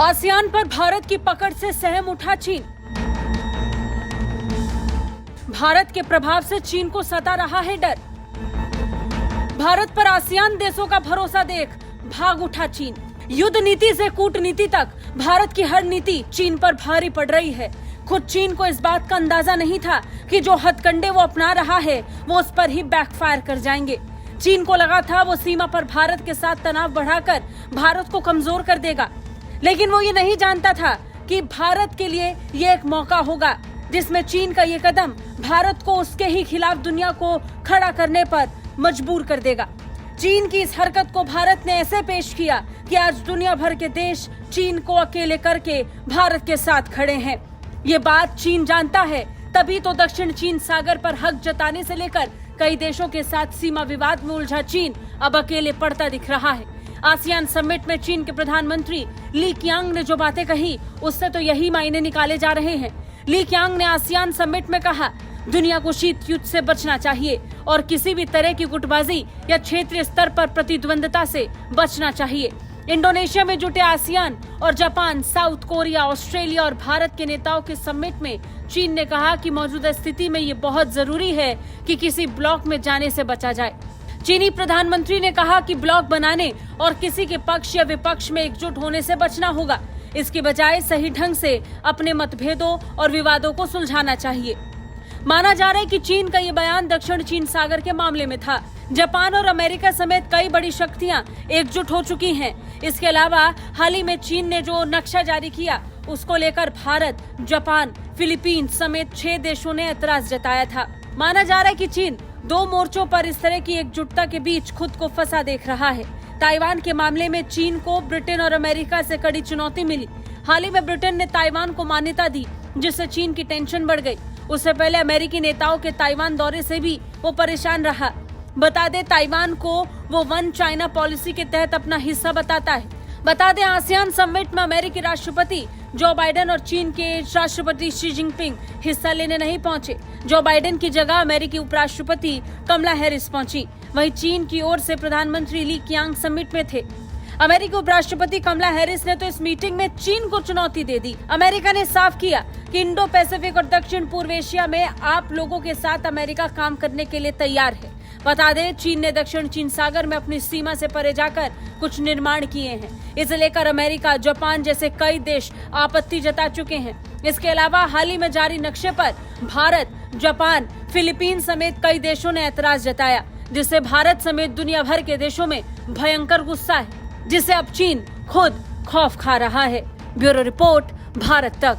ASEAN पर भारत की पकड़ से सहम उठा चीन। भारत के प्रभाव से चीन को सता रहा है डर। भारत पर आसियान देशों का भरोसा देख भाग उठा चीन। युद्ध नीति से कूटनीति तक भारत की हर नीति चीन पर भारी पड़ रही है। खुद चीन को इस बात का अंदाजा नहीं था कि जो हथकंडे वो अपना रहा है वो उस पर ही बैकफायर कर जाएंगे। चीन को लगा था वो सीमा पर भारत के साथ तनाव बढ़ाकर भारत को कमजोर कर देगा, लेकिन वो ये नहीं जानता था कि भारत के लिए ये एक मौका होगा जिसमें चीन का ये कदम भारत को उसके ही खिलाफ दुनिया को खड़ा करने पर मजबूर कर देगा। चीन की इस हरकत को भारत ने ऐसे पेश किया कि आज दुनिया भर के देश चीन को अकेले करके भारत के साथ खड़े हैं। ये बात चीन जानता है, तभी तो दक्षिण चीन सागर पर हक जताने से लेकर कई देशों के साथ सीमा विवाद में उलझा चीन अब अकेले पड़ता दिख रहा है। आसियान समिट में चीन के प्रधानमंत्री ली कीयांग ने जो बातें कही उससे तो यही मायने निकाले जा रहे हैं। ली कीयांग ने आसियान समिट में कहा, दुनिया को शीत युद्ध से बचना चाहिए और किसी भी तरह की गुटबाजी या क्षेत्रीय स्तर पर प्रतिद्वंदता से बचना चाहिए। इंडोनेशिया में जुटे आसियान और जापान, साउथ कोरिया, ऑस्ट्रेलिया और भारत के नेताओं के समिट में चीन ने कहा कि मौजूदा स्थिति में ये बहुत जरूरी है कि किसी ब्लॉक में जाने से बचा जाए। चीनी प्रधानमंत्री ने कहा कि ब्लॉक बनाने और किसी के पक्ष या विपक्ष में एकजुट होने से बचना होगा। इसके बजाय सही ढंग से अपने मतभेदों और विवादों को सुलझाना चाहिए। माना जा रहा है कि चीन का ये बयान दक्षिण चीन सागर के मामले में था। जापान और अमेरिका समेत कई बड़ी शक्तियां एकजुट हो चुकी हैं। इसके अलावा हाल ही में चीन ने जो नक्शा जारी किया उसको लेकर भारत, जापान, फिलीपींस समेत 6 देशों ने ऐतराज जताया था। माना जा रहा है कि चीन 2 मोर्चों पर इस तरह की एकजुटता के बीच खुद को फंसा देख रहा है। ताइवान के मामले में चीन को ब्रिटेन और अमेरिका से कड़ी चुनौती मिली। हाल ही में ब्रिटेन ने ताइवान को मान्यता दी, जिससे चीन की टेंशन बढ़ गई। उससे पहले अमेरिकी नेताओं के ताइवान दौरे से भी वो परेशान रहा। बता दें, ताइवान को वो वन चाइना पॉलिसी के तहत अपना हिस्सा बताता है। बता दें, आसियान समिट में अमेरिकी राष्ट्रपति जो बाइडेन और चीन के राष्ट्रपति शी जिनपिंग हिस्सा लेने नहीं पहुंचे। जो बाइडेन की जगह अमेरिकी उपराष्ट्रपति कमला हैरिस पहुंची। वहीं चीन की ओर से प्रधानमंत्री ली कीयांग समिट में थे। अमेरिकी उपराष्ट्रपति कमला हैरिस ने तो इस मीटिंग में चीन को चुनौती दे दी। अमेरिका ने साफ किया कि इंडो पैसिफिक और दक्षिण पूर्व एशिया में आप लोगों के साथ अमेरिका काम करने के लिए तैयार है। बता दें, चीन ने दक्षिण चीन सागर में अपनी सीमा से परे जाकर कुछ निर्माण किए हैं। इसे लेकर अमेरिका, जापान जैसे कई देश आपत्ति जता चुके हैं। इसके अलावा हाल ही में जारी नक्शे पर भारत, जापान, फिलीपींस समेत कई देशों ने ऐतराज जताया, जिससे भारत समेत दुनिया भर के देशों में भयंकर गुस्सा है, जिससे अब चीन खुद खौफ खा रहा है। ब्यूरो रिपोर्ट, भारत तक।